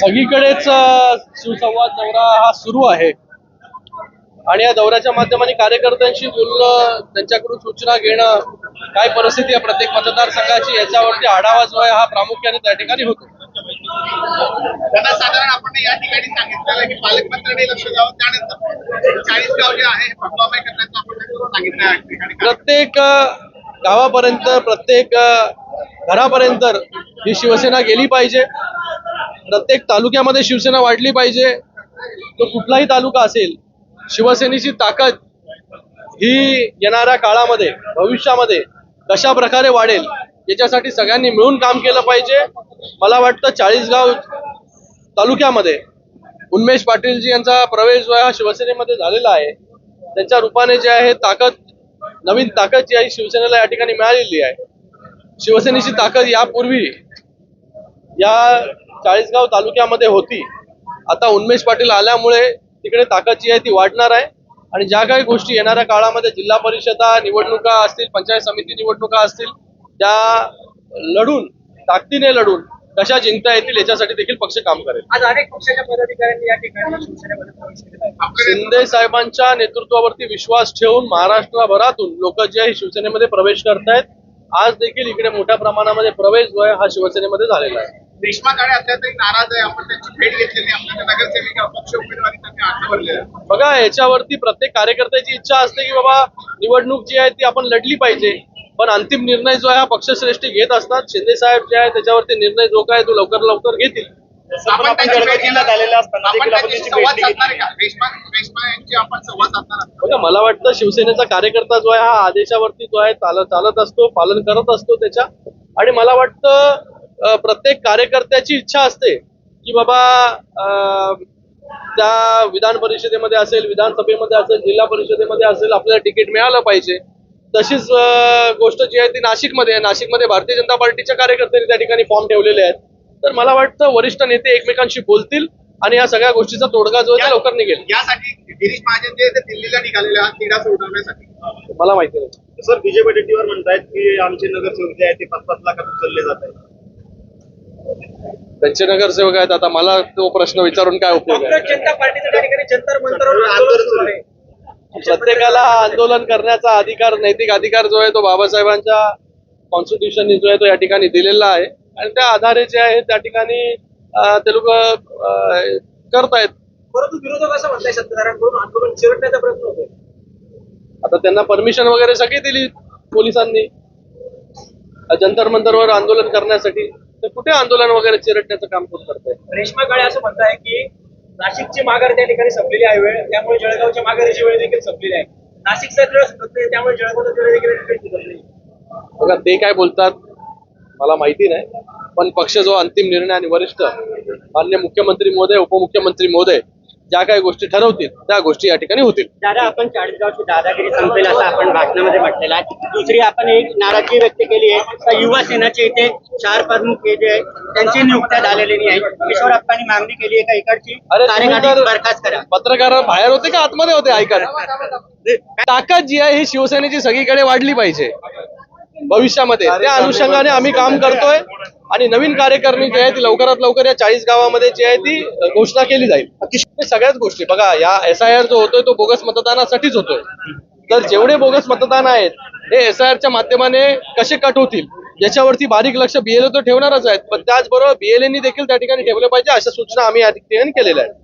सगळीकडेच सुसंवाद दौरा हा सुरू आहे आणि या दौऱ्याच्या माध्यमाने कार्यकर्त्यांशी बोलणं, त्यांच्याकडून सूचना घेणं, काय परिस्थिती आहे प्रत्येक मतदारसंघाची याच्यावरती आढावा जो आहे हा प्रामुख्याने त्या ठिकाणी होतो. त्यांना साधारण आपण या ठिकाणी सांगितलेलं की पालकमंत्र्यांनी लक्ष द्यावं, त्यानंतर 40 गाव जे आहे पक्वामय करण्याचं आपण सांगितलं आहे. प्रत्येक गावापर्यंत, प्रत्येक घरापर्यंत ही शिवसेना गेली पाहिजे. प्रत्येक तालुक्यामध्ये शिवसेना वाढली पाहिजे. तो कुठलाही तालुका असेल, शिवसेनेची ताकद ही येणाऱ्या काळामध्ये, भविष्यामध्ये कशा प्रकारे वाढेल याच्यासाठी सगळ्यांनी मिळून काम केलं पाहिजे. मला वाटतं 40 गाव तालुक्यामध्ये उन्मेष पाटीलजी यांचा प्रवेश जो आहे हा शिवसेनेमध्ये झालेला आहे. त्यांच्या रूपाने जे आहे ताकद, नवीन ताकद जी आहे शिवसेनेला या ठिकाणी मिळालेली आहे. शिवसेनेची ताकद यापूर्वी या 40 गाव तालुक्यामध्ये होती. आता उन्मेष पाटील आल्यामुळे तिकडे ताकद जी आहे ती वाढणार आहे आणि ज्या काही गोष्टी येणाऱ्या काळामध्ये जिल्हा परिषदा निवडणुका असतील, पंचायत समिती निवडणुका असतील, त्या लढून, ताकदीने लढून कशा जिंकता येतील याच्यासाठी देखील पक्ष काम करेल. आज अनेक पक्षाच्या पदाधिकाऱ्यांनी या ठिकाणी शिवसेनेमध्ये प्रवेश केला आहे. शिंदे साहेबांच्या नेतृत्वावरती विश्वास ठेवून महाराष्ट्रभरातून लोक जे आहे शिवसेनेमध्ये प्रवेश करतायत. आज देखील इकडे मोठ्या प्रमाणामध्ये प्रवेश जो आहे हा शिवसेनेमध्ये झालेला आहे. रेश्मा काळे अद्याप नाराज आहे. आपण त्यांची भेट घेतलेली, आपल्या नगरसेविका अपक्ष उमेदवारी त्यांनी अर्ज भरलेला आहे. बघा, याच्यावरती प्रत्येक कार्यकर्त्याची इच्छा असते की बाबा निवडणूक जी आहे ती आपण लढली पाहिजे, पण अंतिम निर्णय जो आहे हा पक्षश्रेष्ठी घेत असतात. शिंदे साहेब जे आहे त्याच्यावरती निर्णय जो काय तो लवकर घेतील. आपण त्यांची भेट घेण्यात आलेला असताना आपण त्यांची संवाद साधणार का? रेश्मा यांची आपण संवाद साधणार. बघा, मला वाटतं शिवसेनेचा कार्यकर्ता जो आहे हा आदेशावरती जो आहे चालत असतो, पालन करत असतो त्याच्या. आणि मला वाटतं प्रत्येक कार्यकर्त्याची इच्छा असते की बाबा त्या विधान परिषदेमध्ये असेल, विधानसभेमध्ये असेल, जिल्हा परिषदेमध्ये असेल, आपल्याला तिकीट मिळालं पाहिजे. तशीच गोष्ट जी आहे ती नाशिकमध्ये भारतीय जनता पार्टीच्या कार्यकर्त्यांनी त्या ठिकाणी फॉर्म ठेवलेले आहेत. तर मला वाटतं वरिष्ठ नेते एकमेकांशी बोलतील आणि या सगळ्या गोष्टीचा तोडगा जो आहे लवकर निघेल. यासाठी गिरीश महाजन जे दिल्लीला निघालेले आहात तिढा सोडवण्यासाठी, मला माहिती नाही. सर बीजेपी टीव्हीवर म्हणतायत की आमचे नगरसेवक जे आहेत ते 5-5 लाखात उचलले जात आहेत. त्यांचे नगरसेवक आहेत. आता मला तो प्रश्न विचारून काय उपयोग आहे? जनता पार्टीच्या त्या ठिकाणी जंतर मंतरवर आंदोलन सुरू आहे. प्रत्येकाला आंदोलन करण्याचा अधिकार, नैतिक अधिकार जो आहे तो बाबासाहेबांच्या कॉन्स्टिट्यूशनने जो आहे तो या ठिकाणी दिलेला आहे आणि त्या आधारे जे आहे त्या ठिकाणी ते लोक करतायत. परंतु विरोधक असं म्हणताय सत्ताधाऱ्यांकडून आंदोलन चिरडण्याचा प्रयत्न होतोय. आता त्यांना परमिशन वगैरे सगळी दिली पोलिसांनी जंतर मंतरवर आंदोलन करण्यासाठी. तर कुठे आंदोलन वगैरे चिरडण्याचं काम कोण करतंय? रेश्मा काळे असं म्हणताय की नाशिकची माघार त्या ठिकाणी संपलेली आहे वेळ, त्यामुळे जळगावच्या माघारीची वेळ देखील संपलेली आहे. नाशिकचा वेळ संपतोय, त्यामुळे जळगावचा वेळ देखील. बघा, ते काय बोलतात मला माहिती नाही, पण पक्ष जो अंतिम निर्णय आणि वरिष्ठ माननीय मुख्यमंत्री महोदय, उपमुख्यमंत्री महोदय ज्या काही गोष्टी ठरवतील त्या गोष्टी या ठिकाणी होतील. दादा, आपण 40 गावची दादागिरी संपेल असं आपण भाषणामध्ये म्हटलेलं आहे. दुसरी आपण एक नाराजी व्यक्त केली आहे. युवा सेनाचे इथे 4 प्रमुख जे आहेत त्यांची नियुक्त्या झालेली आहे. किशोरप्पांनी मागणी केली आहे का इकडची कार्यकारी बरखास्त करा. पत्रकार बाहेर होते का आतमध्ये होते ऐकत? ताकद जी आहे ही शिवसेनेची सगळीकडे वाढली पाहिजे भविष्यामध्ये. त्या अनुषंगाने आम्ही काम करतोय आणि नवीन कार्यकारिणी जी आहे ती लवकरात लवकर या 40 गावामध्ये जी आहे ती घोषणा केली जाईल. सगळ्याच गोष्टी बघा, या SIR जो होतोय तो बोगस मतदानासाठीच होतोय. तर जेवढे बोगस मतदान आहेत हे SIR च्या माध्यमाने कसे कट होतील याच्यावरती बारीक लक्ष BLO तो ठेवणारच आहेत, पण त्याचबरोबर BLA देखील त्या ठिकाणी ठेवले पाहिजे अशा सूचना आम्ही या ठिकाणी केलेल्या आहेत.